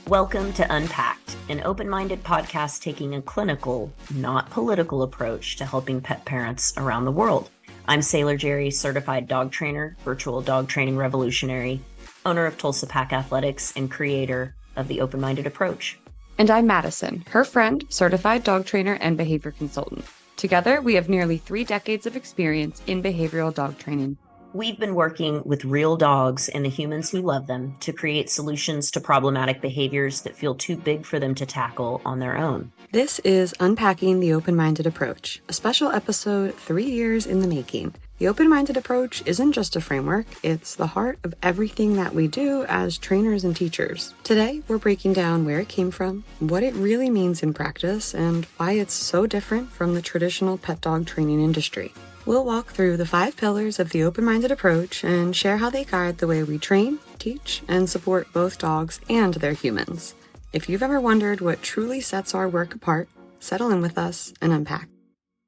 Welcome to unPACKed, an open-minded podcast taking a clinical, not political approach to helping pet parents around the world. I'm Sailor Jerri, certified dog trainer, virtual dog training revolutionary, owner of Tulsa Pack Athletics, and creator of the open-minded approach. And I'm Mattison, her friend, certified dog trainer and behavior consultant. Together, we have nearly 3 decades of experience in behavioral dog training. We've been working with real dogs and the humans who love them to create solutions to problematic behaviors that feel too big for them to tackle on their own. This is Unpacking the Open-Minded Approach, a special episode 3 years in the making. The open-minded approach isn't just a framework, it's the heart of everything that we do as trainers and teachers. Today, we're breaking down where it came from, what it really means in practice, and why it's so different from the traditional pet dog training industry. We'll walk through the 5 pillars of the open-minded approach and share how they guide the way we train, teach, and support both dogs and their humans. If you've ever wondered what truly sets our work apart, settle in with us and unpack.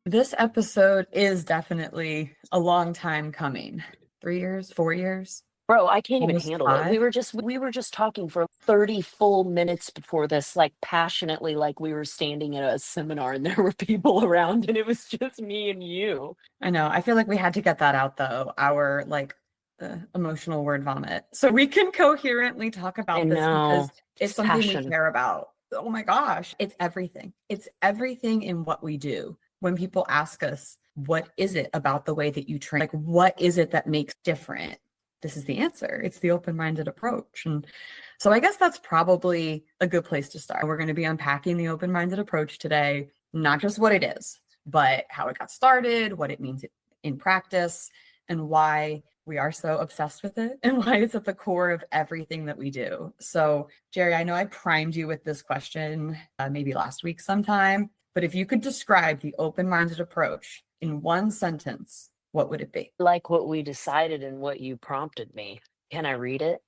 This episode is definitely a long time coming. 3 years, 4 years? Bro, I can't even Almost handle 5? it. We were just talking for 30 full minutes before this, like passionately, like we were standing at a seminar and there were people around and it was just me and you. I know. I feel like we had to get that out, though. Our emotional word vomit. So we can coherently talk about this because it's something we care about. Oh my gosh. It's everything. It's everything in what we do. When people ask us, what is it about the way that you train? Like, what is it that makes different? This is the answer. It's the open-minded approach. And so I guess that's probably a good place to start. We're going to be unpacking the open-minded approach today, not just what it is, but how it got started, what it means in practice, and why we are so obsessed with it and why it's at the core of everything that we do. So Jerri, I know I primed you with this question maybe last week sometime, but if you could describe the open-minded approach in one sentence, what would it be? Like what we decided and what you prompted me. Can I read it?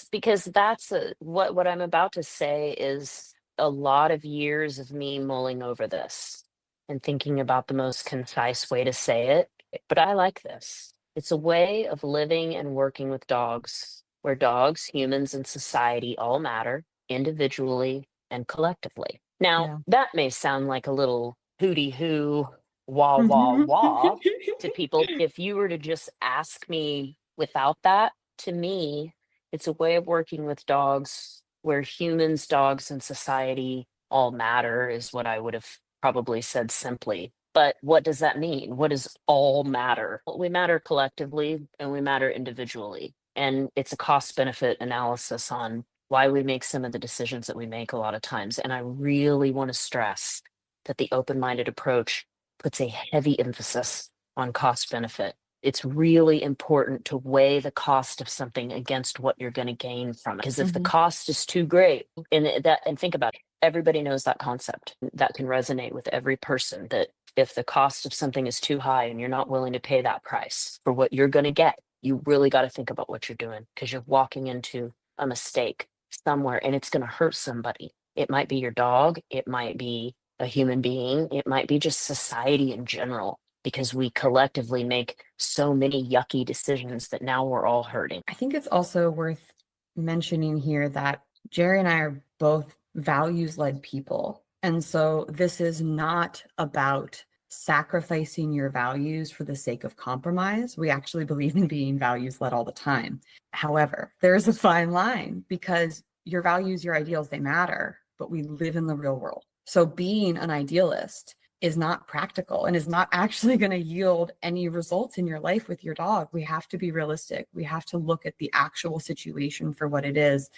Because that's what I'm about to say is a lot of years of me mulling over this and thinking about the most concise way to say it. But I like this. It's a way of living and working with dogs where dogs, humans, and society all matter individually and collectively. Now, that may sound like a little hooty-hoo, wah, wah, wah to people. If you were to just ask me without that, to me, it's a way of working with dogs where humans, dogs, and society all matter is what I would have probably said simply. But what does that mean? What does all matter? Well, we matter collectively and we matter individually. And it's a cost-benefit analysis on why we make some of the decisions that we make a lot of times. And I really want to stress that the open-minded approach puts a heavy emphasis on cost benefit. It's really important to weigh the cost of something against what you're going to gain from it. Because if the cost is too great, and think about it, everybody knows that concept. That can resonate with every person, that if the cost of something is too high and you're not willing to pay that price for what you're going to get, you really got to think about what you're doing, because you're walking into a mistake somewhere and it's going to hurt somebody. It might be your dog. It might be a human being. It might be just society in general, because we collectively make so many yucky decisions that now we're all hurting. I think it's also worth mentioning here that Jerri and I are both values-led people. And so this is not about sacrificing your values for the sake of compromise. We actually believe in being values-led all the time. However, there's a fine line, because your values, your ideals, they matter, but we live in the real world. So being an idealist is not practical and is not actually going to yield any results in your life with your dog. We have to be realistic. We have to look at the actual situation for what it is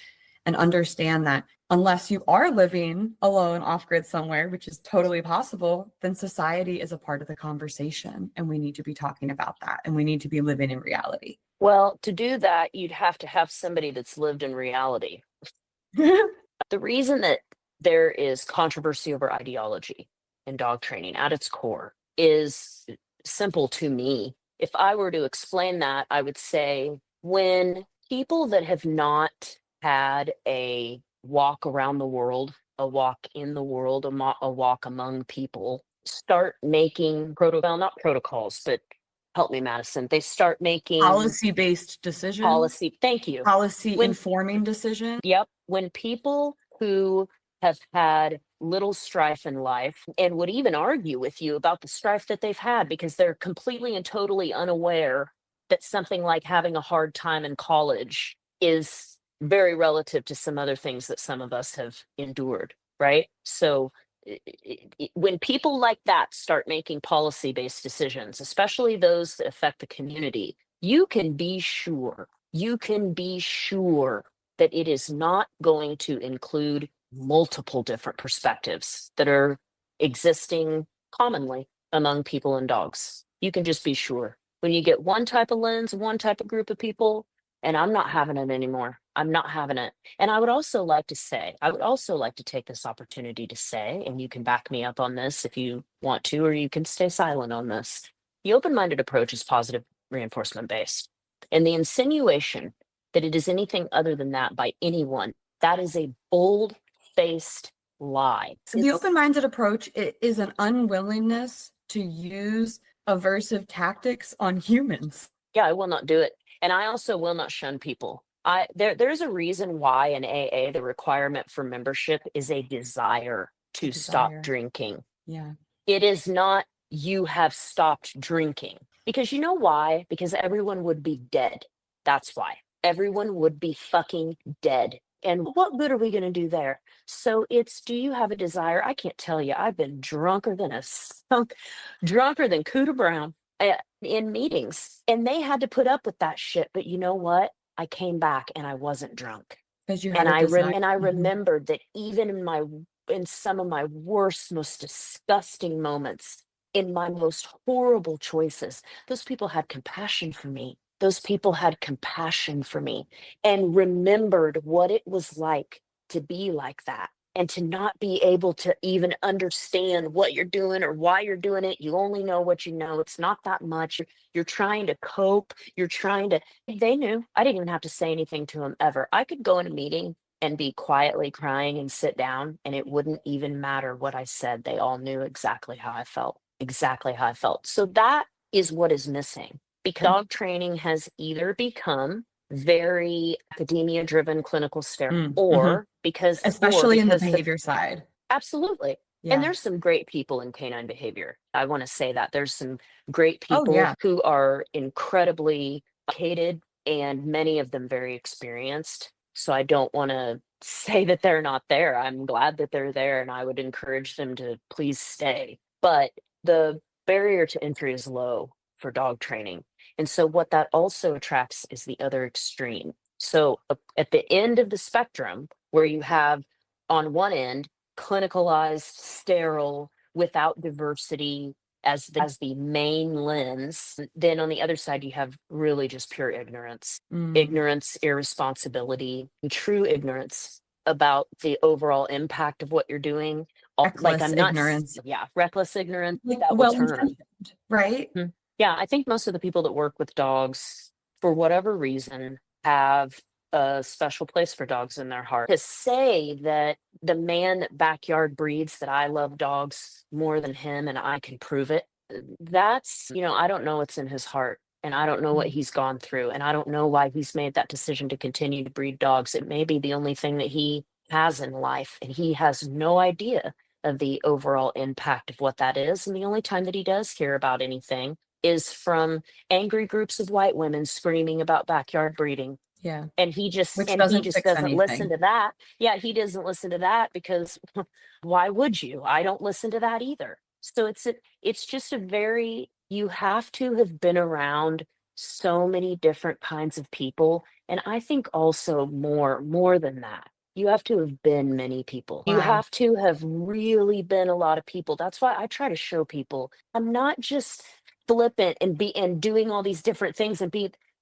and understand that unless you are living alone off-grid somewhere, which is totally possible, then society is a part of the conversation. And we need to be talking about that. And we need to be living in reality. Well, to do that, you'd have to have somebody that's lived in reality. The reason that there is controversy over ideology in dog training at its core is simple to me. If I were to explain that, I would say when people that have not had a walk around the world, a walk in the world, a walk among people, start making not protocols, but help me, Mattison. They start making policy-based decisions. Thank you. Policy informing decision. Yep. When people who have had little strife in life and would even argue with you about the strife that they've had because they're completely and totally unaware that something like having a hard time in college is very relative to some other things that some of us have endured, right? So when people like that start making policy-based decisions, especially those that affect the community, you can be sure that it is not going to include multiple different perspectives that are existing commonly among people and dogs. You can just be sure. When you get one type of lens, one type of group of people, and I'm not having it anymore. I'm not having it. And I would also like to take this opportunity to say, and you can back me up on this if you want to, or you can stay silent on this. The open-minded approach is positive reinforcement based. And the insinuation that it is anything other than that by anyone, that is a bold-faced lie. So the open-minded approach is an unwillingness to use aversive tactics on humans. Yeah, I will not do it. And I also will not shun people. There's a reason why in AA, the requirement for membership is a desire to stop drinking. Yeah. It is not you have stopped drinking. Because you know why? Because everyone would be dead. That's why. Everyone would be fucking dead. And what good are we going to do there? So it's, do you have a desire? I can't tell you. I've been drunker than a skunk, drunker than Cooter Brown in meetings. And they had to put up with that shit. But you know what? I came back and I wasn't drunk. And I remembered that even in some of my worst, most disgusting moments, in my most horrible choices, those people had compassion for me. Those people had compassion for me and remembered what it was like to be like that and to not be able to even understand what you're doing or why you're doing it. You only know what you know. It's not that much. You're trying to cope. They knew. I didn't even have to say anything to them ever. I could go in a meeting and be quietly crying and sit down, and it wouldn't even matter what I said. They all knew exactly how I felt. So that is what is missing, because dog training has either become very academia driven clinical sterile or because especially in the behavior side. Absolutely. Yeah. And there's some great people in canine behavior. I want to say that there's some great people who are incredibly educated and many of them very experienced. So I don't want to say that they're not there. I'm glad that they're there and I would encourage them to please stay. But the barrier to entry is low for dog training. And so what that also attracts is the other extreme. So at the end of the spectrum, where you have on one end, clinicalized, sterile, without diversity as the main lens, then on the other side, you have really just pure ignorance, irresponsibility, and true ignorance about the overall impact of what you're doing. Reckless ignorance. Reckless ignorance. Well-intentioned, right? Mm-hmm. Yeah, I think most of the people that work with dogs, for whatever reason, have a special place for dogs in their heart. To say that the man that backyard breeds, that I love dogs more than him and I can prove it, that's, I don't know what's in his heart. And I don't know what he's gone through. And I don't know why he's made that decision to continue to breed dogs. It may be the only thing that he has in life. And he has no idea of the overall impact of what that is. And the only time that he does hear about anything is from angry groups of white women screaming about backyard breeding. Yeah. And he just doesn't listen to that. Yeah, he doesn't listen to that because why would you? I don't listen to that either. So it's just you have to have been around so many different kinds of people. And I think also more than that, you have to have been many people. Wow. You have to have really been a lot of people. That's why I try to show people I'm not just flippant and doing all these different things and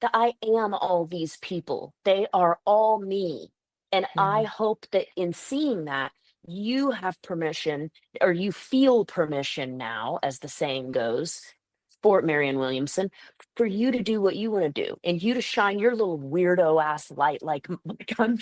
that I am all these people. They are all me. And I hope that in seeing that, you have permission, or you feel permission now, as the saying goes, for Marianne Williamson, for you to do what you want to do and you to shine your little weirdo ass light like I'm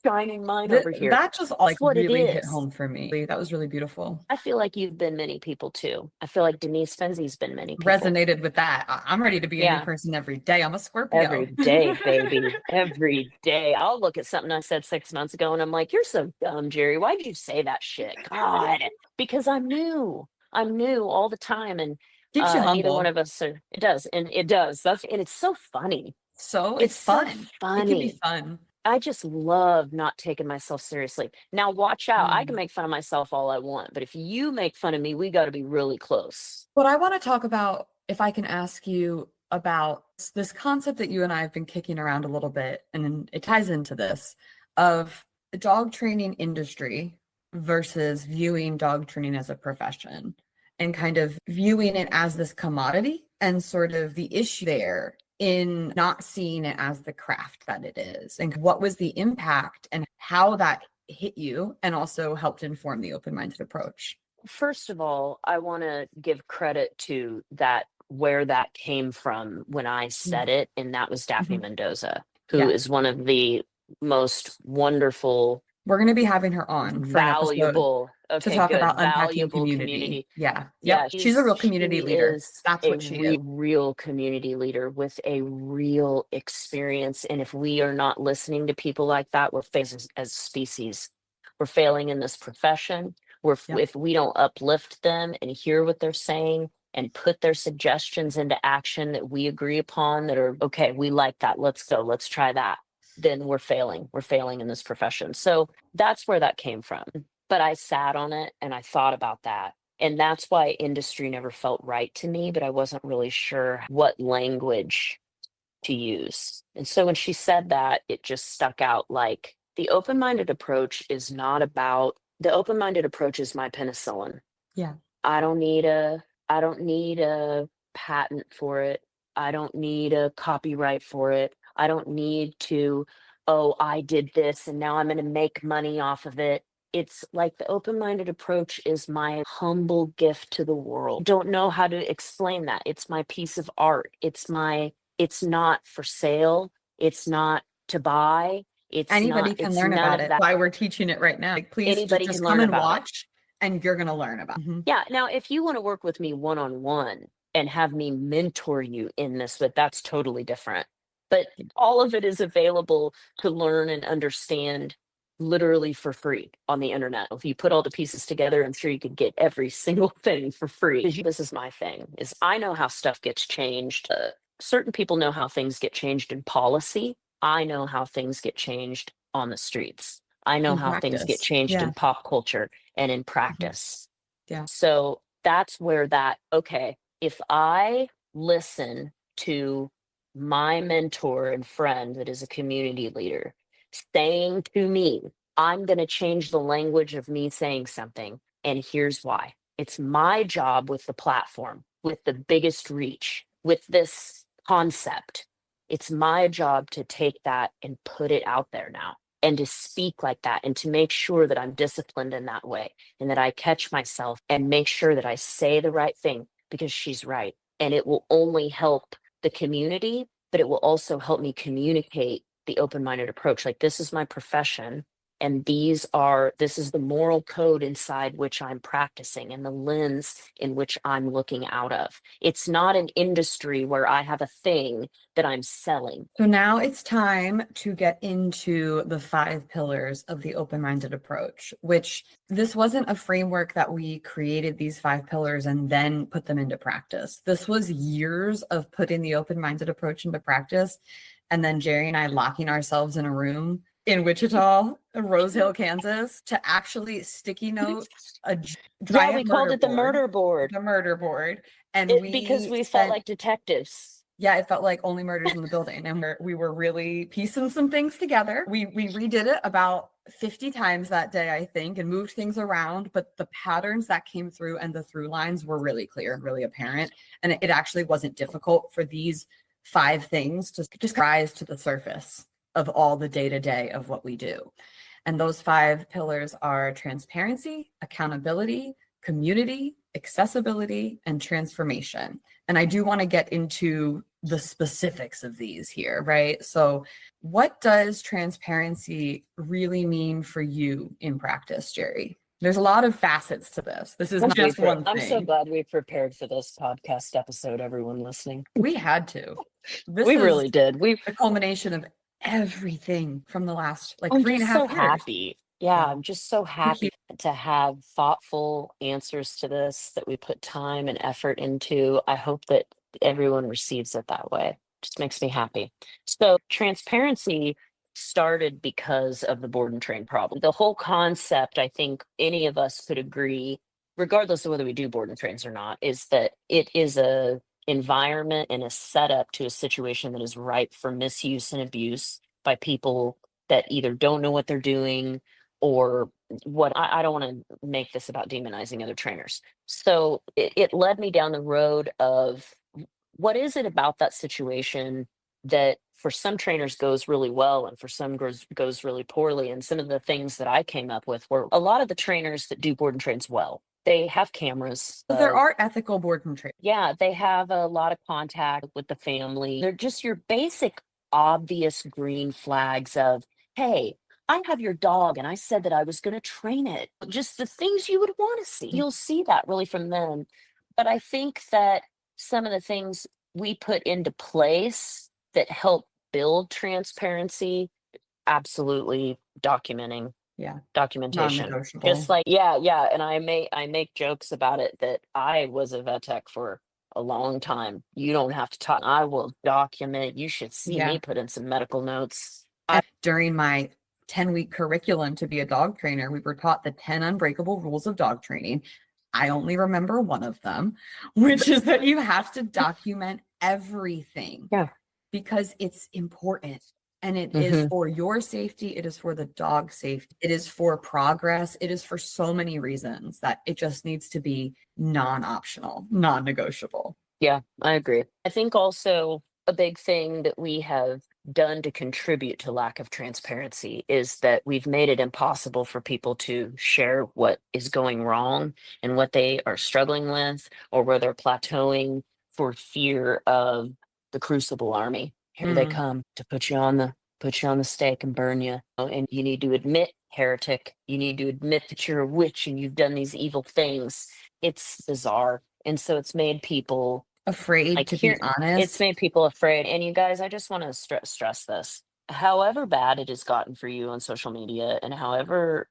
shining mine over here. That just That's like what it really hit is. home for me. That was really beautiful. I feel like you've been many people too. I feel like Denise Fenzi's been many people. Resonated with that. I'm ready to be a new person every day. I'm a Scorpio. Every day, baby. Every day. I'll look at something I said 6 months ago and I'm like, you're so dumb, Jerri. Why did you say that shit? God. Because I'm new. I'm new all the time. And keeps you humble. neither one of us are. It does. And it does. And it's so funny. So it's fun. So funny. It can be fun. I just love not taking myself seriously. Now, watch out. I can make fun of myself all I want, but if you make fun of me, we got to be really close. What I want to talk about, if I can ask you about this concept that you and I have been kicking around a little bit, and it ties into this, of the dog training industry versus viewing dog training as a profession and kind of viewing it as this commodity, and sort of the issue there in not seeing it as the craft that it is, and what was the impact and how that hit you and also helped inform the open-minded approach. First of all, I want to give credit to that, where that came from when I said it, and that was Daphne Mendoza, who is one of the most wonderful. We're going to be having her on for valuable to talk about unpacking community. Yeah. She's a real community leader. That's what she is. Real community leader with a real experience. And if we are not listening to people like that, we're failing as a species. We're failing in this profession. If we don't uplift them and hear what they're saying and put their suggestions into action that we agree upon, that are, okay, we like that. Let's go. Let's try that. Then we're failing. We're failing in this profession. So that's where that came from. But I sat on it and I thought about that. And that's why industry never felt right to me, but I wasn't really sure what language to use. And so when she said that, it just stuck out. Like, the open-minded approach is not about, the open-minded approach is my penicillin. Yeah. I don't need a patent for it. I don't need a copyright for it. I don't need to, oh, I did this and now I'm going to make money off of it. It's like the open-minded approach is my humble gift to the world. Don't know how to explain that. It's my piece of art. It's not for sale. It's not to buy. Anybody can learn about it. Why we're teaching it right now. Like, please anybody just can come learn and about watch and you're going to learn about it. Yeah. Now, if you want to work with me one-on-one and have me mentor you in this, but that's totally different. But all of it is available to learn and understand literally for free on the internet. If you put all the pieces together, I'm sure you could get every single thing for free. This is my thing, is I know how stuff gets changed. Certain people know how things get changed in policy. I know how things get changed on the streets. I know how things get changed in pop culture and in practice. Yeah. So that's where that, okay, if I listen to my mentor and friend that is a community leader saying to me, I'm going to change the language of me saying something. And here's why. It's my job with the platform, with the biggest reach, with this concept. It's my job to take that and put it out there now, and to speak like that, and to make sure that I'm disciplined in that way, and that I catch myself and make sure that I say the right thing, because she's right. And it will only help the community, but it will also help me communicate the open-minded approach. Like, this is my profession, and this is the moral code inside which I'm practicing and the lens in which I'm looking out of. It's not an industry where I have a thing that I'm selling. So now it's time to get into the 5 pillars of the open-minded approach, which this wasn't a framework that we created these 5 pillars and then put them into practice. This was years of putting the open-minded approach into practice. And then Jerri and I locking ourselves in a room in Wichita, Rose Hill, Kansas, to actually sticky note a giant we called it the murder board. The murder board. And because we felt like detectives. Yeah, it felt like only murders in the building. And we were really piecing some things together. We redid it about 50 times that day, I think, and moved things around. But the patterns that came through and the through lines were really clear, really apparent. And it actually wasn't difficult for these 5 things to just rise to the surface of all the day-to-day of what we do. And those 5 pillars are transparency, accountability, community, accessibility, and transformation. And I do want to get into the specifics of these here, right? So what does transparency really mean for you in practice, Jerri? There's a lot of facets to this. This is not just one thing. I'm so glad we prepared for this podcast episode, everyone listening. We had to. We really did. The culmination of everything from the last like I'm 3.5 years. so happy. Yeah, I'm just so happy to have thoughtful answers to this that we put time and effort into. I hope that everyone receives it that way. Just makes me happy. So transparency started because of the board and train problem. The whole concept, I think any of us could agree, regardless of whether we do board and trains or not, is that it is a environment and a setup to a situation that is ripe for misuse and abuse by people that either don't know what they're doing or what. I don't want to make this about demonizing other trainers. So it led me down the road of what is it about that situation that for some trainers goes really well and for some goes really poorly. And some of the things that I came up with were a lot of the trainers that do board and trains well. They have cameras. There are ethical board and train. Yeah, they have a lot of contact with the family. They're just your basic, obvious green flags of, hey, I have your dog and I said that I was going to train it. Just the things you would want to see. You'll see that really from them. But I think that some of the things we put into place that help build transparency, absolutely documentation. Non-negotiable. Just like, yeah. And I make jokes about it that I was a vet tech for a long time. You don't have to talk. I will document. You should see me put in some medical notes. During my 10-week curriculum to be a dog trainer, we were taught the 10 unbreakable rules of dog training. I only remember one of them, which is that you have to document everything. Yeah. Because it's important. And it is for your safety. It is for the dog's safety. It is for progress. It is for so many reasons that it just needs to be non-optional, non-negotiable. Yeah, I agree. I think also a big thing that we have done to contribute to lack of transparency is that we've made it impossible for people to share what is going wrong and what they are struggling with or where they're plateauing for fear of the crucible army. Here they come to put you on the stake and burn you. And you need to admit, heretic, you need to admit that you're a witch and you've done these evil things. It's bizarre. And so it's made people afraid to be honest. It's made people afraid. And you guys, I just want to stress this. However bad it has gotten for you on social media and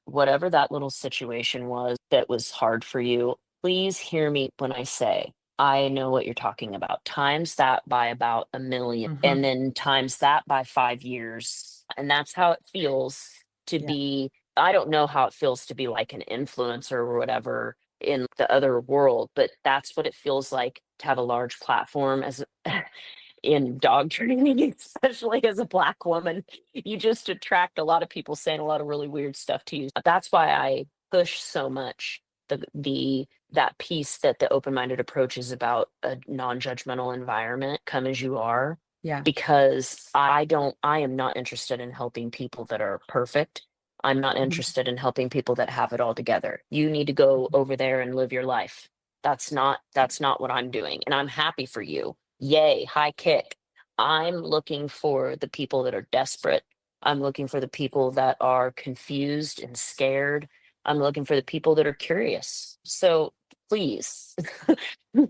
whatever that little situation was that was hard for you, please hear me when I say, I know what you're talking about. Times that by about 1 million and then times that by 5 years. And that's how it feels to be. I don't know how it feels to be like an influencer or whatever in the other world, but that's what it feels like to have a large platform as in dog training, especially as a Black woman. You just attract a lot of people saying a lot of really weird stuff to you. That's why I push so much that piece that the open-minded approach is about a non-judgmental environment, come as you are. Yeah. Because I am not interested in helping people that are perfect. I'm not interested in helping people that have it all together. You need to go over there and live your life. That's not what I'm doing. And I'm happy for you. Yay, high kick. I'm looking for the people that are desperate. I'm looking for the people that are confused and scared. I'm looking for the people that are curious. So please,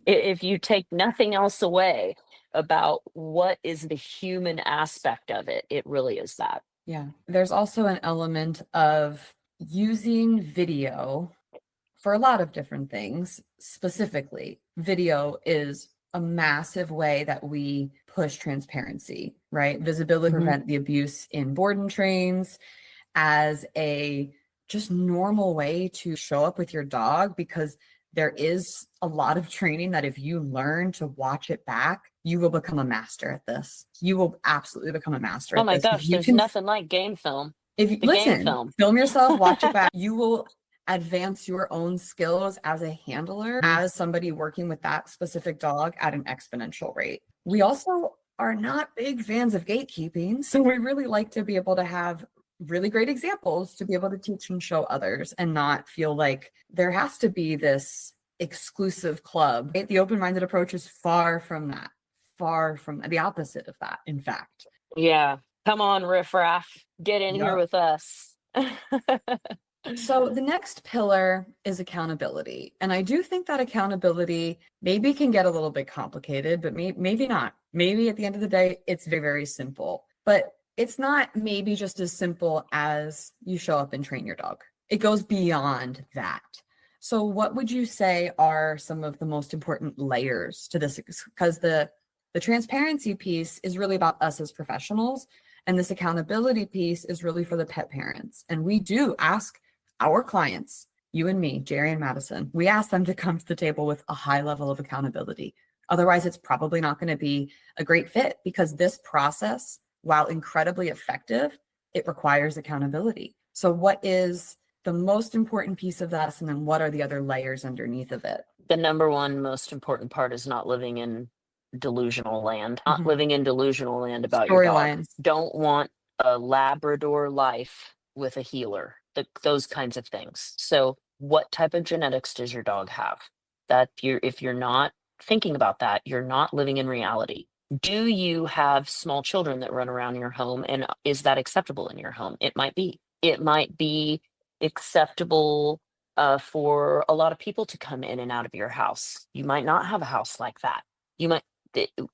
if you take nothing else away about what is the human aspect of it, it really is that. Yeah. There's also an element of using video for a lot of different things. Specifically, video is a massive way that we push transparency, right? Visibility, prevent the abuse in board and trains as a just normal way to show up with your dog, because there is a lot of training that if you learn to watch it back, you will become a master at this. You will absolutely become a master at this. Oh my gosh, there's nothing like game film. If you film yourself, watch it back, you will advance your own skills as a handler, as somebody working with that specific dog at an exponential rate. We also are not big fans of gatekeeping, so we really like to be able to have really great examples to be able to teach and show others and not feel like there has to be this exclusive club. The open-minded approach is far from that, far from the opposite of that, in fact. Yeah. Come on, riffraff, get in here with us. So the next pillar is accountability. And I do think that accountability maybe can get a little bit complicated, but maybe not. Maybe at the end of the day, it's very, very simple. But it's not maybe just as simple as you show up and train your dog. It goes beyond that. So what would you say are some of the most important layers to this? Because the transparency piece is really about us as professionals, and this accountability piece is really for the pet parents. And we do ask our clients, you and me, Jerri and Mattison, we ask them to come to the table with a high level of accountability. Otherwise, it's probably not going to be a great fit, because this process, while incredibly effective, it requires accountability. So what is the most important piece of that? And then what are the other layers underneath of it? The number one most important part is not living in delusional land, not living in delusional land about your dog. Don't want a Labrador life with a healer, those kinds of things. So what type of genetics does your dog have? That if you're not thinking about that, you're not living in reality. Do you have small children that run around your home, and is that acceptable in your home? It might be. It might be acceptable for a lot of people to come in and out of your house. You might not have a house like that. You might,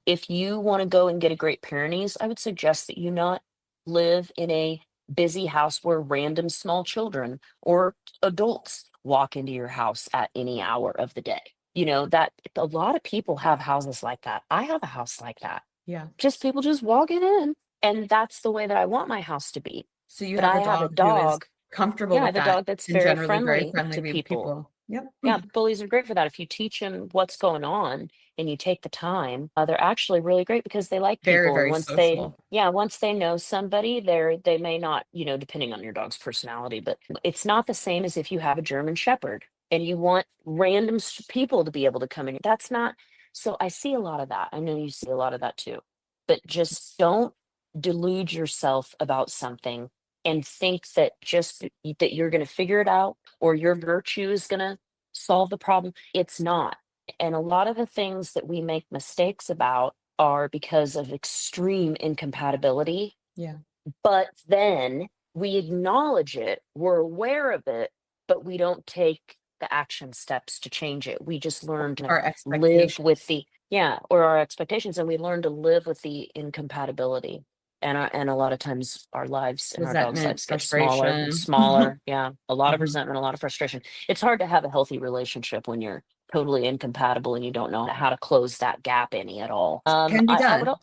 if you want to go and get a Great Pyrenees, I would suggest that you not live in a busy house where random small children or adults walk into your house at any hour of the day. You know, that a lot of people have houses like that. I have a house like that. Yeah. Just people just walking in. And that's the way that I want my house to be. So you have a dog comfortable with I have that, a dog that's very friendly to people. Yep. Yeah, bullies are great for that. If you teach them what's going on and you take the time, they're actually really great because they like people. Very, very once social. once they know somebody, they may not, depending on your dog's personality, but it's not the same as if you have a German Shepherd and you want random people to be able to come in. That's not. So I see a lot of that. I know you see a lot of that too, but just don't delude yourself about something and think that that you're going to figure it out or your virtue is going to solve the problem. It's not. And a lot of the things that we make mistakes about are because of extreme incompatibility. Yeah. But then we acknowledge it, we're aware of it, but we don't take the action steps to change it. We just learn to live with our expectations, and we learn to live with the incompatibility. And a lot of times our lives and our dogs' lives get smaller and smaller. Yeah. A lot of resentment, a lot of frustration. It's hard to have a healthy relationship when you're totally incompatible and you don't know how to close that gap any at all. Can be done.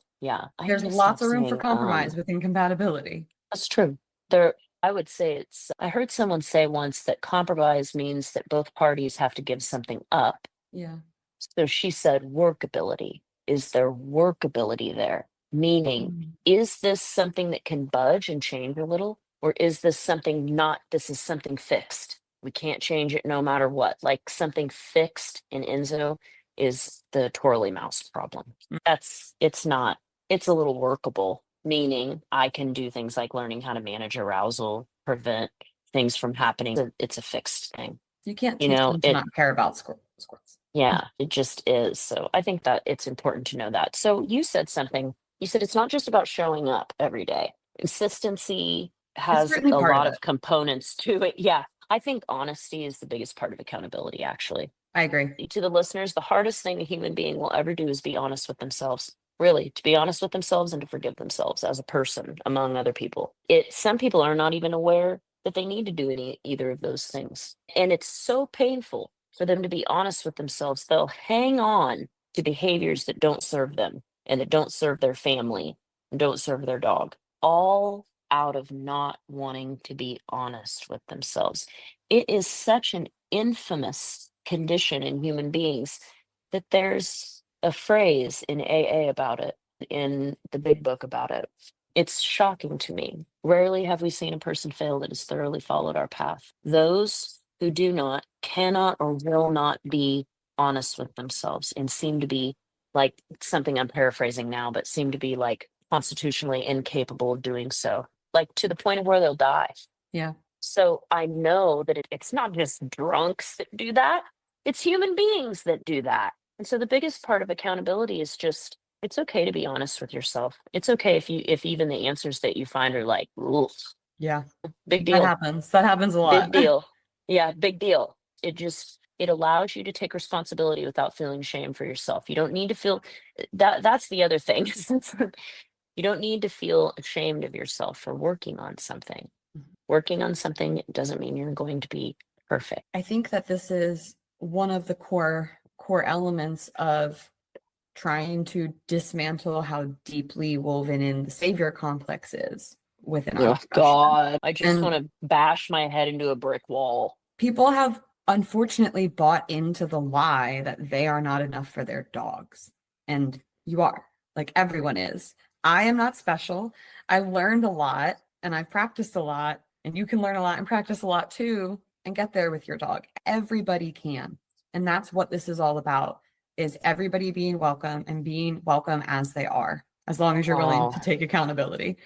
There's lots of room for compromise with incompatibility. That's true. I would say I heard someone say once that compromise means that both parties have to give something up. Yeah. So she said workability. Is there workability there? Meaning, is this something that can budge and change a little? Or is this something this is something fixed? We can't change it no matter what. Like something fixed in Enzo is the twirly mouse problem. It's not, it's a little workable, meaning I can do things like learning how to manage arousal, prevent things from happening. It's a fixed thing. You can't teach them to not care about squirrels. Yeah, it just is. So I think that it's important to know that. So you said something. You said it's not just about showing up every day. Consistency has a lot of components to it. Yeah. I think honesty is the biggest part of accountability, actually. I agree. To the listeners, the hardest thing a human being will ever do is be honest with themselves. Really, to be honest with themselves and to forgive themselves as a person among other people. Some people are not even aware that they need to do either of those things. And it's so painful for them to be honest with themselves. They'll hang on to behaviors that don't serve them and that don't serve their family and don't serve their dog, all out of not wanting to be honest with themselves. It is such an infamous condition in human beings that there's a phrase in AA about it, in the big book about it. It's shocking to me. Rarely have we seen a person fail that has thoroughly followed our path. Those who do not, cannot, or will not be honest with themselves and seem to be like something I'm paraphrasing now, but seem to be like constitutionally incapable of doing so, like to the point of where they'll die. Yeah. So I know that it's not just drunks that do that. It's human beings that do that. And so the biggest part of accountability is just, it's okay to be honest with yourself. It's okay if even the answers that you find are like, oof, Yeah. big deal. That happens a lot. Big deal. Yeah, big deal. It allows you to take responsibility without feeling shame for yourself. You don't need to feel that's the other thing. You don't need to feel ashamed of yourself for working on something. Working on something doesn't mean you're going to be perfect. I think that this is one of the core elements of trying to dismantle how deeply woven in the savior complex is within our profession. God, I just want to bash my head into a brick wall. People have unfortunately bought into the lie that they are not enough for their dogs. And you are. Like, everyone is. I am not special. I learned a lot and I've practiced a lot, and you can learn a lot and practice a lot too and get there with your dog. Everybody can. And that's what this is all about, is everybody being welcome and being welcome as they are, as long as you're willing to take accountability.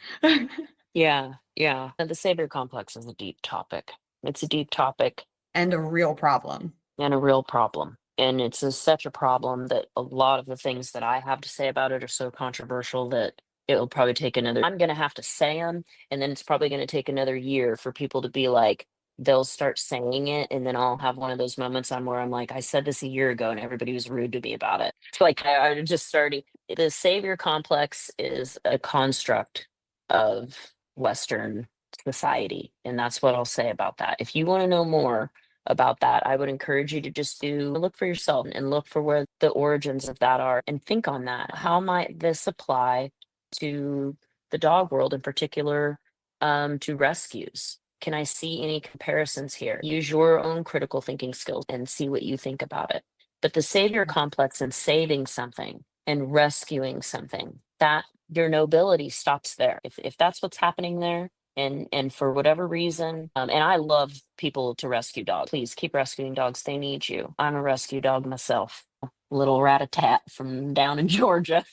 Yeah. The savior complex is a deep topic. It's a deep topic. And a real problem. And it's such a problem that a lot of the things that I have to say about it are so controversial that it'll probably take I'm going to have to say them, and then it's probably going to take another year for people to be like, they'll start saying it, and then I'll have one of those moments where I'm like, I said this a year ago and everybody was rude to me about it. Like, I just started. The savior complex is a construct of Western society, and that's what I'll say about that. If you want to know more about that, I would encourage you to just look for yourself and look for where the origins of that are, and think on that. How might this apply to the dog world, in particular, to rescues? Can I see any comparisons here? Use your own critical thinking skills and see what you think about it. But the savior complex and saving something and rescuing something, that your nobility stops there. If that's what's happening there, and for whatever reason, and I love people to rescue dogs. Please keep rescuing dogs. They need you. I'm a rescue dog myself. Little rat-a-tat from down in Georgia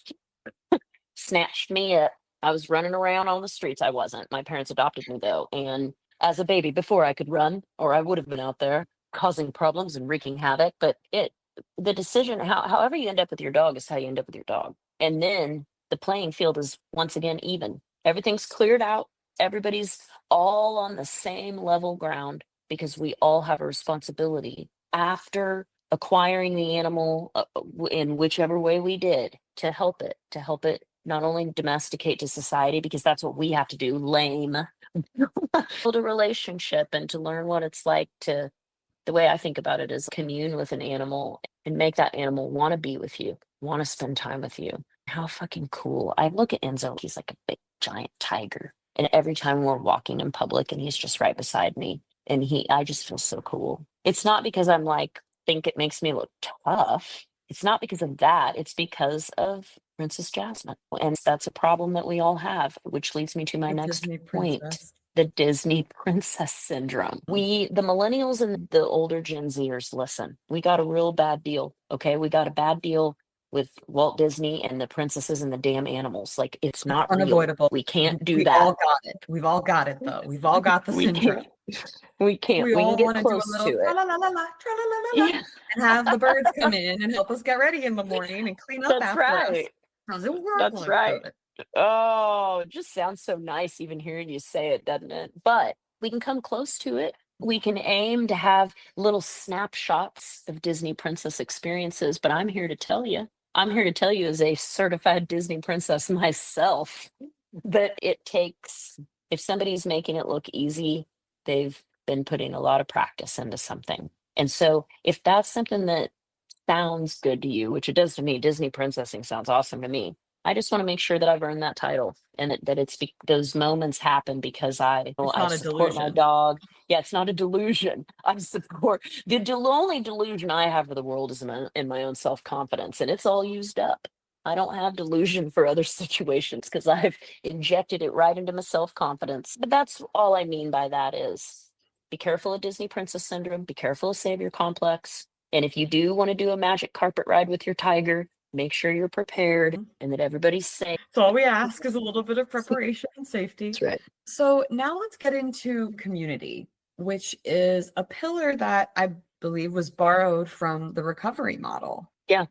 snatched me up. I was running around on the streets. I wasn't. My parents adopted me though. And as a baby, before I could run, or I would have been out there causing problems and wreaking havoc. But the decision, however you end up with your dog, is how you end up with your dog. And then the playing field is once again even. Everything's cleared out. Everybody's all on the same level ground, because we all have a responsibility after acquiring the animal in whichever way we did, to help it not only domesticate to society, because that's what we have to do, build a relationship, and to learn what it's like to, the way I think about it is, commune with an animal and make that animal want to be with you, want to spend time with you. How fucking cool. I look at Enzo, he's like a big giant tiger. And every time we're walking in public and he's just right beside me, and I just feel so cool. It's not because I'm like, think it makes me look tough. It's not because of that. It's because of Princess Jasmine. And that's a problem that we all have, which leads me to my next point. The Disney princess syndrome. The millennials and the older Gen Zers, listen, we got a real bad deal. Okay. We got a bad deal with Walt Disney and the princesses and the damn animals. Like, it's not unavoidable. We can't do that. We all got it. We've all got it though. We've all got the syndrome. We can't. We can get close to it. Yeah. And have the birds come in and help us get ready in the morning and clean up after us. That's right. Oh, it just sounds so nice even hearing you say it, doesn't it? But we can come close to it. We can aim to have little snapshots of Disney princess experiences. But I'm here to tell you as a certified Disney princess myself, that it takes, if somebody's making it look easy, they've been putting a lot of practice into something. And so if that's something that sounds good to you, which it does to me, Disney princessing sounds awesome to me, I just want to make sure that I've earned that title, and that it's those moments happen because I support my dog. Yeah, it's not a delusion. I support the only delusion I have for the world is in my own self-confidence, and it's all used up. I don't have delusion for other situations because I've injected it right into my self-confidence. But that's all I mean by that is, be careful of Disney princess syndrome, be careful of savior complex. And if you do want to do a magic carpet ride with your tiger, make sure you're prepared and that everybody's safe. So all we ask is a little bit of preparation and safety. That's right. So now let's get into community, which is a pillar that I believe was borrowed from the recovery model. Yeah.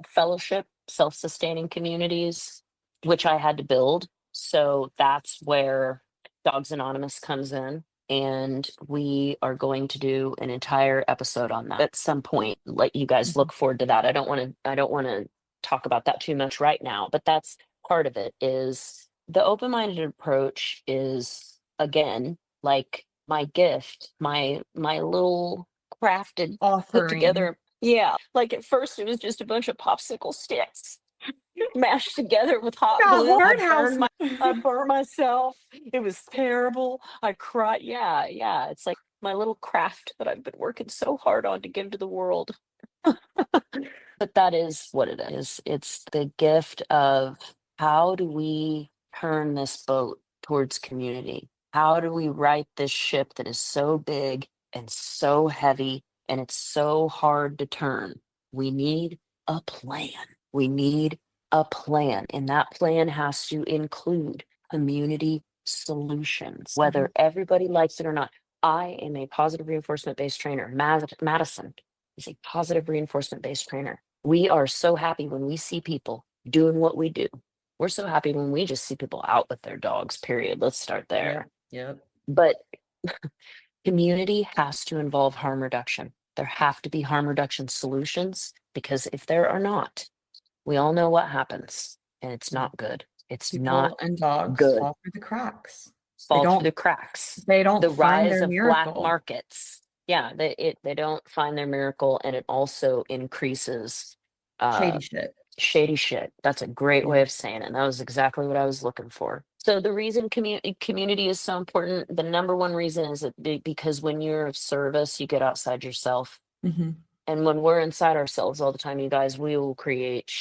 Fellowship, self-sustaining communities, which I had to build. So that's where Dogs Anonymous comes in. And we are going to do an entire episode on that at some point. Let you guys look forward to that. I don't want to talk about that too much right now, but that's part of it. Is the open-minded approach is, again, like my gift, my little crafted, put Offering. together. Yeah. Like at first it was just a bunch of popsicle sticks mashed together with hot glue. I burned myself. It was terrible. I cried. Yeah, yeah. It's like my little craft that I've been working so hard on to give to the world. But that is what it is. It's the gift of, how do we turn this boat towards community? How do we right this ship that is so big and so heavy and it's so hard to turn? We need a plan. We need a plan, and that plan has to include community solutions, whether everybody likes it or not. I am a positive reinforcement based trainer. Mattison is a positive reinforcement based trainer. We are so happy when we see people doing what we do. We're so happy when we just see people out with their dogs, period. Let's start there. Yep. But community has to involve harm reduction. There have to be harm reduction solutions, because if there are not, we all know what happens, and it's not good. It's People not and dogs good. fall through the cracks. Fall through the cracks. They don't The find rise their of miracle. black markets. Yeah, they don't find their miracle, and it also increases shady shit. That's a great way of saying it. That was exactly what I was looking for. So the reason community is so important, the number one reason is because when you're of service, you get outside yourself. And when we're inside ourselves all the time, you guys, we will create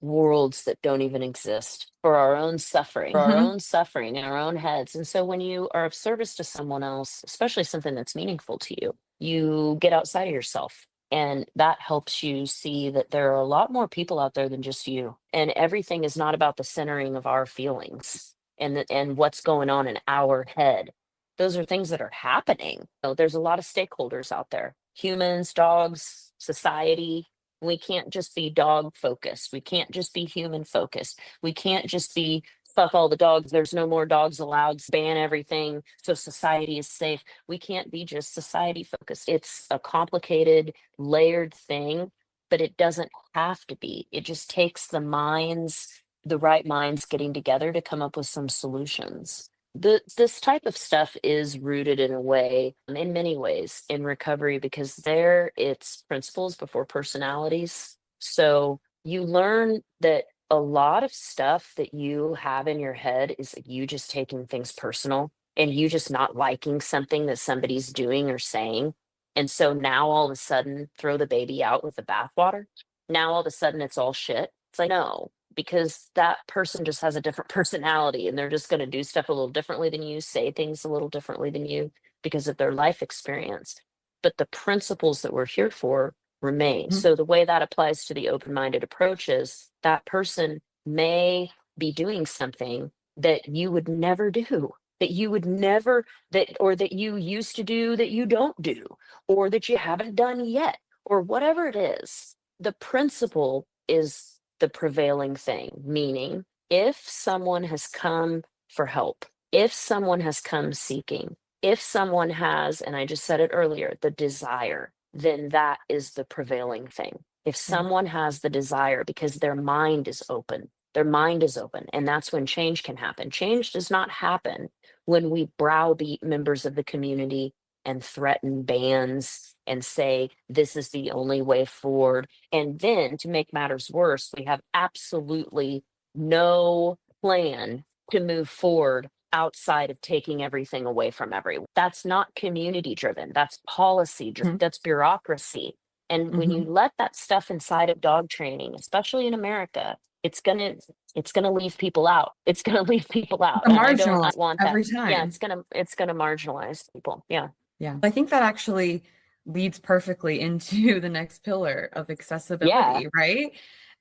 worlds that don't even exist for our own suffering, in our own heads. And so when you are of service to someone else, especially something that's meaningful to you, you get outside of yourself. And that helps you see that there are a lot more people out there than just you. And everything is not about the centering of our feelings and what's going on in our head. Those are things that are happening. So there's a lot of stakeholders out there: humans, dogs, society. We can't just be dog focused. We can't just be human focused. We can't just be fuck all the dogs. There's no more dogs allowed. Ban everything so society is safe. We can't be just society focused. It's a complicated, layered thing, but it doesn't have to be. It just takes the right minds getting together to come up with some solutions. This type of stuff is rooted in a way, in many ways, in recovery, because it's principles before personalities. So you learn that a lot of stuff that you have in your head is you just taking things personal, and you just not liking something that somebody's doing or saying. And so now all of a sudden, throw the baby out with the bathwater. Now all of a sudden it's all shit. It's like, no, because that person just has a different personality, and they're just going to do stuff a little differently than you, say things a little differently than you, because of their life experience. But the principles that we're here for remain. So the way that applies to the open-minded approach is that person may be doing something that you would never do, that you used to do that you don't do, or that you haven't done yet, or whatever it is. The principle is the prevailing thing, meaning if someone has come for help, if someone has come seeking, if someone has, and I just said it earlier, the desire, then that is the prevailing thing. If someone has the desire because their mind is open, and that's when change can happen. Change does not happen when we browbeat members of the community and threaten bans and say this is the only way forward. And then, to make matters worse, we have absolutely no plan to move forward outside of taking everything away from everyone. That's not community driven. That's policy driven. That's bureaucracy. And when you let that stuff inside of dog training, especially in America, it's gonna leave people out. It's gonna leave people out. And I don't want that. Every time. Yeah, it's gonna marginalize people. Yeah. Yeah. I think that actually leads perfectly into the next pillar of accessibility, right?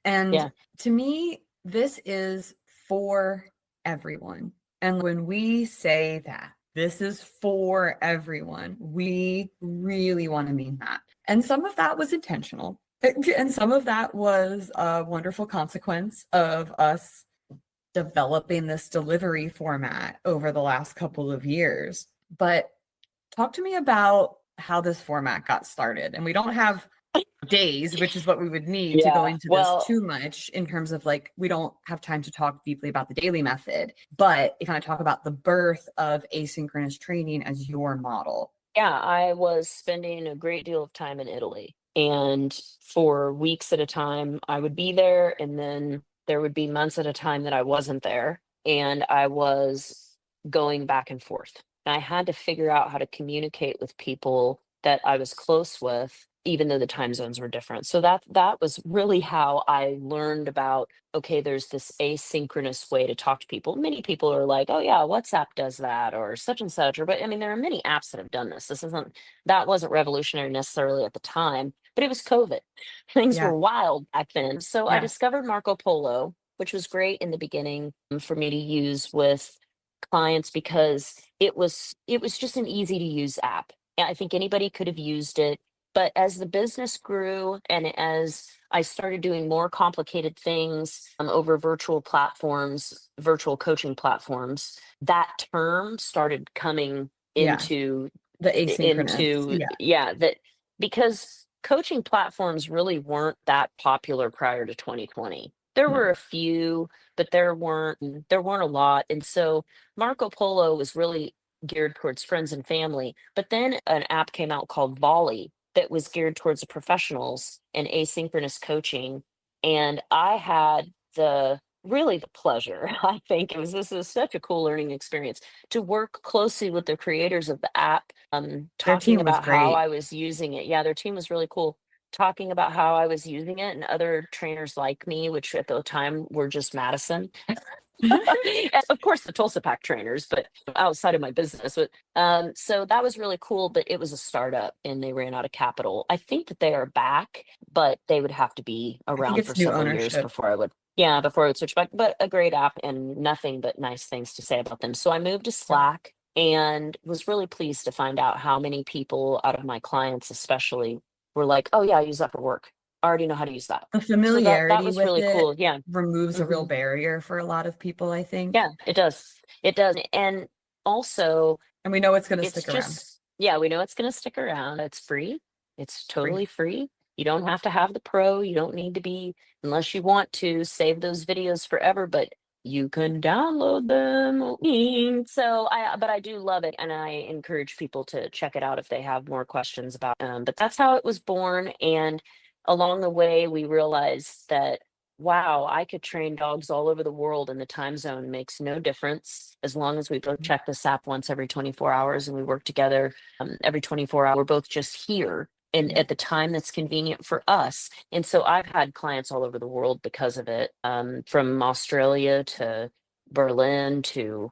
And to me, this is for everyone. And when we say that, this is for everyone. We really want to mean that. And some of that was intentional. And some of that was a wonderful consequence of us developing this delivery format over the last couple of years. But talk to me about how this format got started. And we don't have days, which is what we would need to go into this too much in terms of like, we don't have time to talk deeply about the daily method, but if I talk about the birth of asynchronous training as your model. Yeah, I was spending a great deal of time in Italy, and for weeks at a time, I would be there, and then there would be months at a time that I wasn't there, and I was going back and forth. And I had to figure out how to communicate with people that I was close with, even though the time zones were different. So that was really how I learned about, okay, there's this asynchronous way to talk to people. Many people are like, oh yeah, WhatsApp does that or such and such. Or but I mean, there are many apps that have done this. That wasn't revolutionary necessarily at the time, but it was COVID. Things were wild back then. So I discovered Marco Polo, which was great in the beginning for me to use with clients because it was just an easy to use app. I think anybody could have used it. But as the business grew and as I started doing more complicated things over virtual platforms, virtual coaching platforms, that term started coming into the asynchronous. That because coaching platforms really weren't that popular prior to 2020. There were a few, but there weren't a lot. And so Marco Polo was really geared towards friends and family. But then an app came out called Volley that was geared towards the professionals and asynchronous coaching. And I had the pleasure, I think this is such a cool learning experience to work closely with the creators of the app, talking about how I was using it. Yeah, their team was really cool. Talking about how I was using it and other trainers like me, which at the time were just Mattison. And of course the Tulsa Pack trainers, but outside of my business. But so that was really cool, but it was a startup and they ran out of capital. I think that they are back, but they would have to be around for several years before I would switch back. But a great app and nothing but nice things to say about them. So I moved to Slack and was really pleased to find out how many people out of my clients especially were like, oh yeah, I use that for work. I already know how to use that. The familiarity that was with really cool. Yeah. Removes a real barrier for a lot of people, I think. Yeah, it does. It does. And also, and we know it's going to stick around. Yeah, we know it's going to stick around. It's free. It's totally free. You don't have to have the pro. You don't need to be, unless you want to save those videos forever, but you can download them. So but I do love it. And I encourage people to check it out if they have more questions about but that's how it was born. And along the way, we realized that, wow, I could train dogs all over the world and the time zone makes no difference as long as we both check this app once every 24 hours and we work together every 24 hours. We're both just here and at the time that's convenient for us. And so I've had clients all over the world because of it, from Australia to Berlin to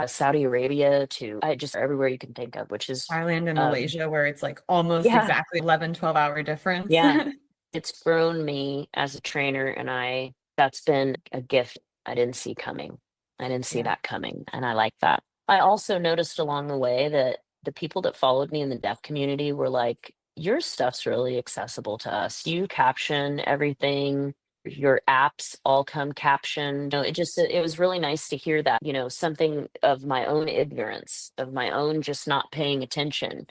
Saudi Arabia to just everywhere you can think of, which is Thailand and Malaysia, where it's like almost exactly 11-12 hour difference. Yeah. It's grown me as a trainer, and that's been a gift I didn't see coming. I didn't see that coming, and I like that. I also noticed along the way that the people that followed me in the deaf community were like, your stuff's really accessible to us. You caption everything. Your apps all come captioned. It was really nice to hear that, something of my own ignorance, of my own just not paying attention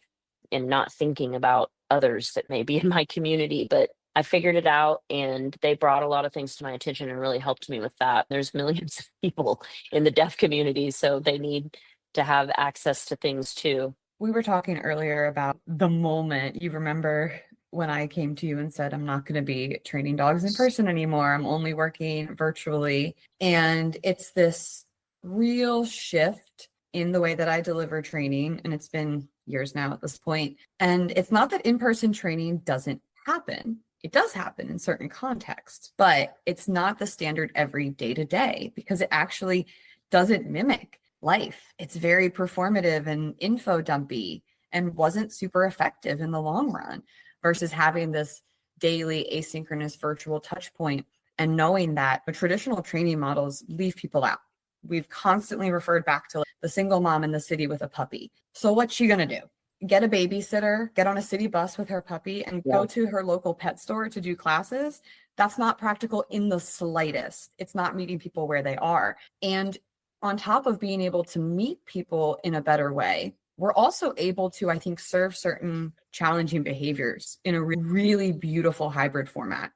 and not thinking about others that may be in my community, but I figured it out and they brought a lot of things to my attention and really helped me with that. There's millions of people in the deaf community, so they need to have access to things too. We were talking earlier about the moment. You remember when I came to you and said, I'm not going to be training dogs in person anymore. I'm only working virtually. And it's this real shift in the way that I deliver training. And it's been years now at this point. And it's not that in-person training doesn't happen. It does happen in certain contexts, but it's not the standard every day to day because it actually doesn't mimic life. It's very performative and info dumpy and wasn't super effective in the long run versus having this daily asynchronous virtual touch point and knowing that the traditional training models leave people out. We've constantly referred back to the single mom in the city with a puppy. So what's she going to do? Get a babysitter, get on a city bus with her puppy, and go to her local pet store to do classes? That's not practical in the slightest. It's not meeting people where they are. And on top of being able to meet people in a better way, we're also able to, I think, serve certain challenging behaviors in a really beautiful hybrid format.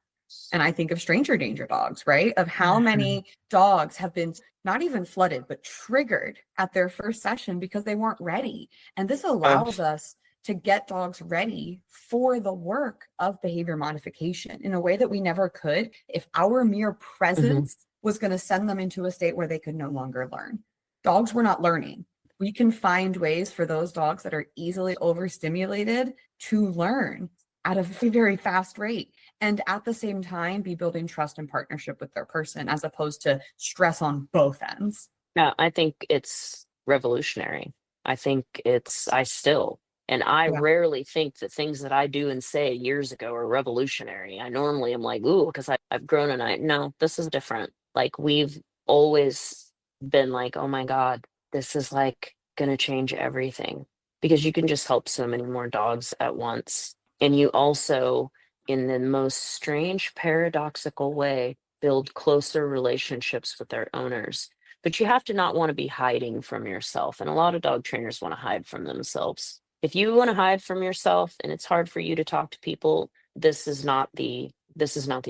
And I think of stranger danger dogs, right? Of how many dogs have been not even flooded, but triggered at their first session because they weren't ready. And this allows us to get dogs ready for the work of behavior modification in a way that we never could if our mere presence was going to send them into a state where they could no longer learn. Dogs were not learning. We can find ways for those dogs that are easily overstimulated to learn at a very, very fast rate, and at the same time be building trust and partnership with their person, as opposed to stress on both ends. No, I think it's revolutionary. I think I rarely think that things that I do and say years ago are revolutionary. I normally am like, ooh, because I've grown and no, this is different. Like, we've always been like, oh my God, this is like going to change everything, because you can just help so many more dogs at once. And you also, in the most strange, paradoxical way, build closer relationships with their owners. But you have to not want to be hiding from yourself. And a lot of dog trainers want to hide from themselves. If you want to hide from yourself and it's hard for you to talk to people, this is not the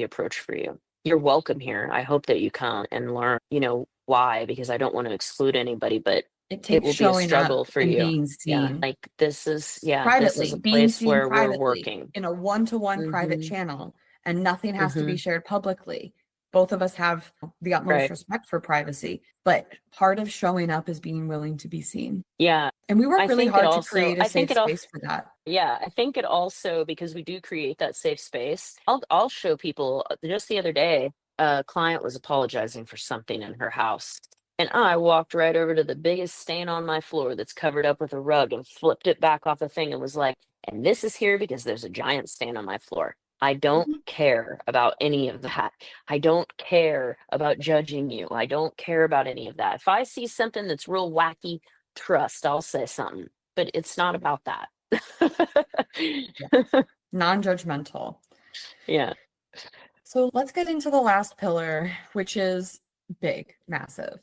approach for you. You're welcome here. I hope that you come and learn, why, because I don't want to exclude anybody, but it will be a struggle for you. Being seen. Yeah, like this is privately, this is a place where privately, we're working in a one-to-one private channel, and nothing has to be shared publicly. Both of us have the utmost respect for privacy, but part of showing up is being willing to be seen. Yeah. And we work really hard to create a safe space for that. Yeah, I think it also, because we do create that safe space, I'll show people. Just the other day, a client was apologizing for something in her house. And I walked right over to the biggest stain on my floor that's covered up with a rug and flipped it back off the thing and was like, and this is here because there's a giant stain on my floor. I don't care about any of that. I don't care about judging you. I don't care about any of that. If I see something that's real wacky, trust, I'll say something. But it's not about that. Non-judgmental. Yeah. So let's get into the last pillar, which is big, massive.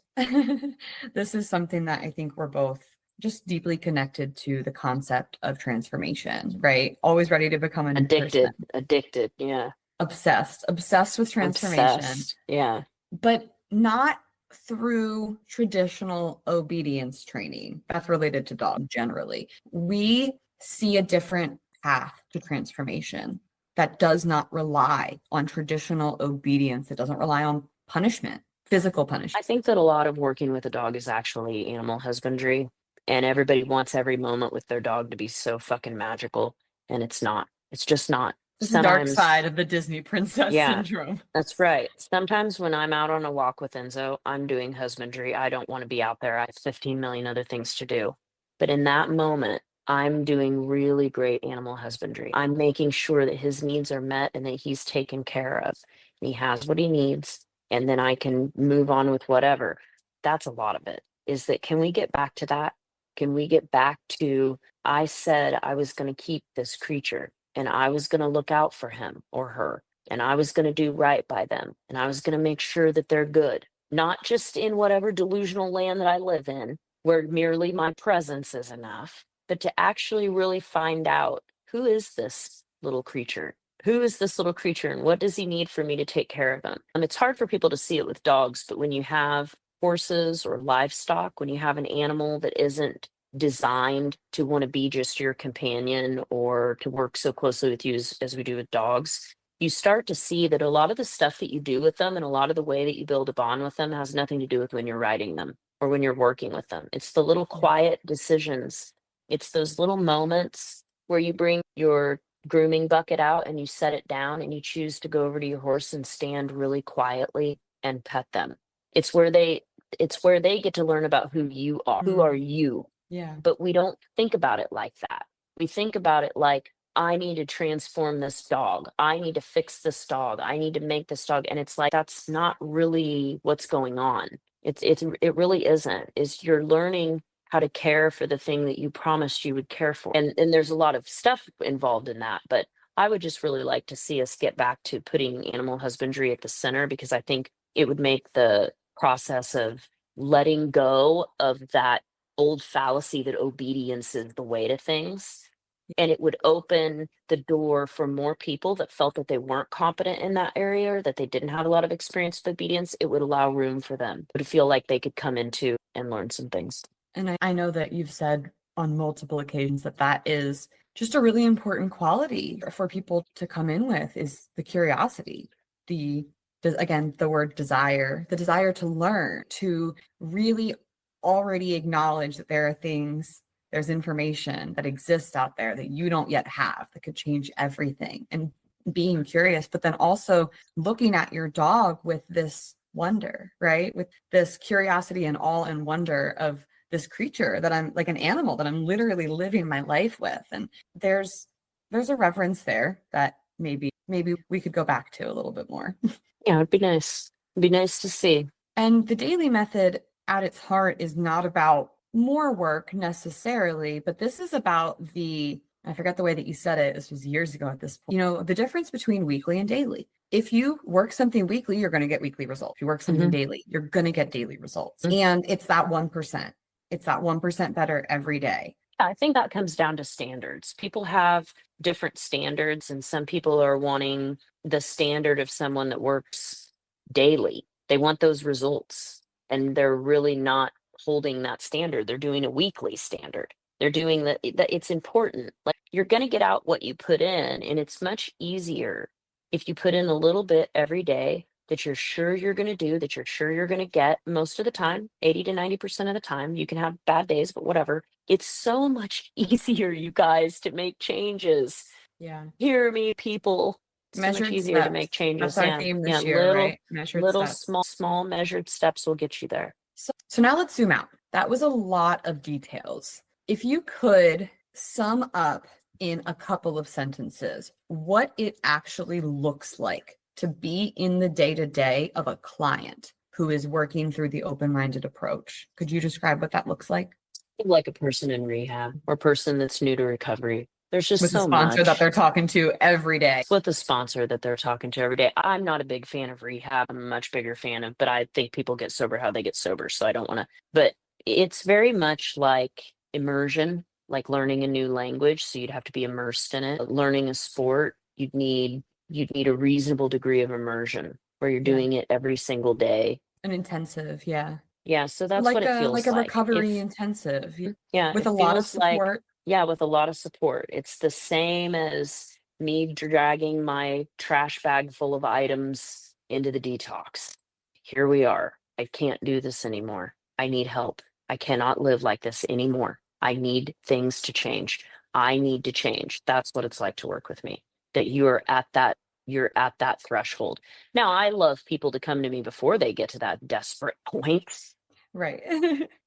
This is something that I think we're both just deeply connected to, the concept of transformation, right? Always ready to become a new person. Addicted. Yeah. Obsessed with transformation. Obsessed, yeah. But not through traditional obedience training. That's related to dogs generally. We see a different path to transformation that does not rely on traditional obedience. It doesn't rely on punishment, physical punishment. I think that a lot of working with a dog is actually animal husbandry, and everybody wants every moment with their dog to be so fucking magical, and it's not. It's just not. This is the dark side of the Disney princess syndrome. That's right. Sometimes when I'm out on a walk with Enzo, I'm doing husbandry. I don't want to be out there. I have 15 million other things to do. But in that moment, I'm doing really great animal husbandry. I'm making sure that his needs are met and that he's taken care of. And he has what he needs, and then I can move on with whatever. That's a lot of it. Is that, can we get back to that? Can we get back to, I said I was going to keep this creature, and I was going to look out for him or her, and I was going to do right by them, and I was going to make sure that they're good, not just in whatever delusional land that I live in, where merely my presence is enough, but to actually really find out, who is this little creature? Who is this little creature, and what does he need for me to take care of him? It's hard for people to see it with dogs, but when you have horses or livestock, when you have an animal that isn't designed to want to be just your companion or to work so closely with you as we do with dogs, you start to see that a lot of the stuff that you do with them and a lot of the way that you build a bond with them has nothing to do with when you're riding them or when you're working with them. It's the little quiet decisions. It's those little moments where you bring your grooming bucket out and you set it down and you choose to go over to your horse and stand really quietly and pet them. It's where they get to learn about who you are. Who are you? Yeah. But we don't think about it like that. We think about it like, I need to transform this dog. I need to fix this dog. I need to make this dog. And it's like, that's not really what's going on. It really isn't. Is you're learning how to care for the thing that you promised you would care for. And there's a lot of stuff involved in that, but I would just really like to see us get back to putting animal husbandry at the center, because I think it would make the process of letting go of that old fallacy that obedience is the way to things. And it would open the door for more people that felt that they weren't competent in that area, or that they didn't have a lot of experience with obedience. It would allow room for them to feel like they could come into and learn some things. And I know that you've said on multiple occasions that that is just a really important quality for people to come in with, is the curiosity, again, the word desire, the desire to learn, to really already acknowledge that there are things, there's information that exists out there that you don't yet have that could change everything, and being curious, but then also looking at your dog with this wonder, right? With this curiosity and awe and wonder of this creature that I'm, like an animal that I'm literally living my life with. And there's a reverence there that maybe we could go back to a little bit more. Yeah, it'd be nice. It'd be nice to see. And the daily method at its heart is not about more work necessarily, but this is about I forgot the way that you said it. This was years ago at this point. The difference between weekly and daily. If you work something weekly, you're going to get weekly results. If you work something daily, you're going to get daily results. And it's that 1%. It's that 1% better every day. I think that comes down to standards. People have different standards, and some people are wanting the standard of someone that works daily. They want those results, and they're really not holding that standard. They're doing a weekly standard. They're doing that. It's important. Like, you're going to get out what you put in, and it's much easier if you put in a little bit every day that you're sure you're going to do, that you're sure you're going to get most of the time, 80 to 90% of the time. You can have bad days, but whatever. It's so much easier, you guys, to make changes. Yeah. Hear me, people. It's so much easier steps. to make changes. That's our theme this year, right? Measured steps. Small measured steps will get you there. So now let's zoom out. That was a lot of details. If you could sum up in a couple of sentences what it actually looks like to be in the day-to-day of a client who is working through the open-minded approach, could you describe what that looks like? Like a person in rehab or person that's new to recovery. There's just with so a sponsor much that they're talking to every day. With the sponsor that they're talking to every day. I'm not a big fan of rehab. I'm a much bigger fan of, but I think people get sober how they get sober. So I don't want to, but it's very much like immersion, like learning a new language. So you'd have to be immersed in it. Learning a sport, you'd need a reasonable degree of immersion where you're doing it every single day. An intensive, yeah. Yeah, so that's what it feels like. Like a recovery intensive. Yeah, with a lot of support. With a lot of support. It's the same as me dragging my trash bag full of items into the detox. Here we are. I can't do this anymore. I need help. I cannot live like this anymore. I need things to change. I need to change. That's what it's like to work with me. That you're at that threshold. Now, I love people to come to me before they get to that desperate point. Right.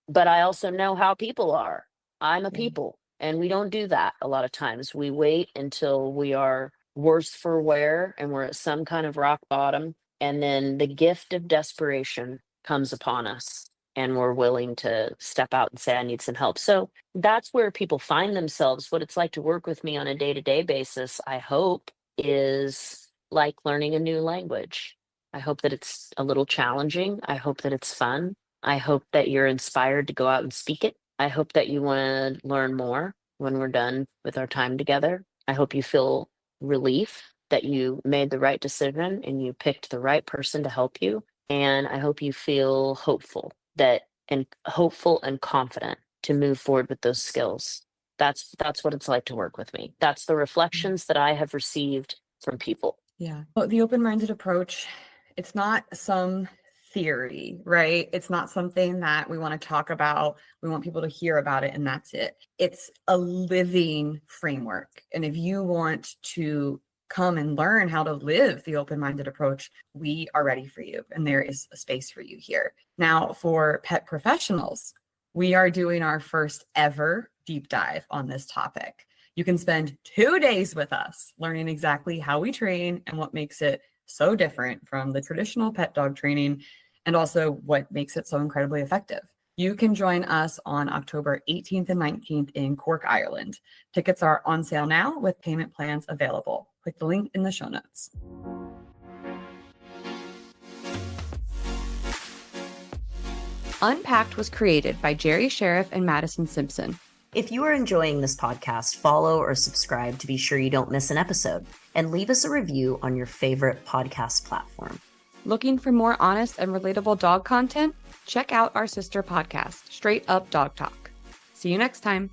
But I also know how people are. I'm a people, and we don't do that a lot of times. We wait until we are worse for wear and we're at some kind of rock bottom. And then the gift of desperation comes upon us, and we're willing to step out and say, I need some help. So that's where people find themselves. What it's like to work with me on a day-to-day basis, I hope, is like learning a new language. I hope that it's a little challenging. I hope that it's fun. I hope that you're inspired to go out and speak it. I hope that you want to learn more when we're done with our time together. I hope you feel relief that you made the right decision and you picked the right person to help you. And I hope you feel hopeful and confident to move forward with those skills. That's what it's like to work with me. That's the reflections that I have received from people. Yeah. Well, the open-minded approach, it's not some theory, right? It's not something that we want to talk about. We want people to hear about it and that's it. It's a living framework. And if you want to come and learn how to live the open-minded approach, we are ready for you. And there is a space for you here. Now, for pet professionals, we are doing our first ever deep dive on this topic. You can spend 2 days with us learning exactly how we train and what makes it so different from the traditional pet dog training. and also what makes it so incredibly effective. You can join us on October 18th and 19th in Cork, Ireland. Tickets are on sale now with payment plans available. Click the link in the show notes. Unpacked was created by Jerri Sheriff and Mattison Simpson. If you are enjoying this podcast, follow or subscribe to be sure you don't miss an episode, and leave us a review on your favorite podcast platform. Looking for more honest and relatable dog content? Check out our sister podcast, Straight Up Dog Talk. See you next time.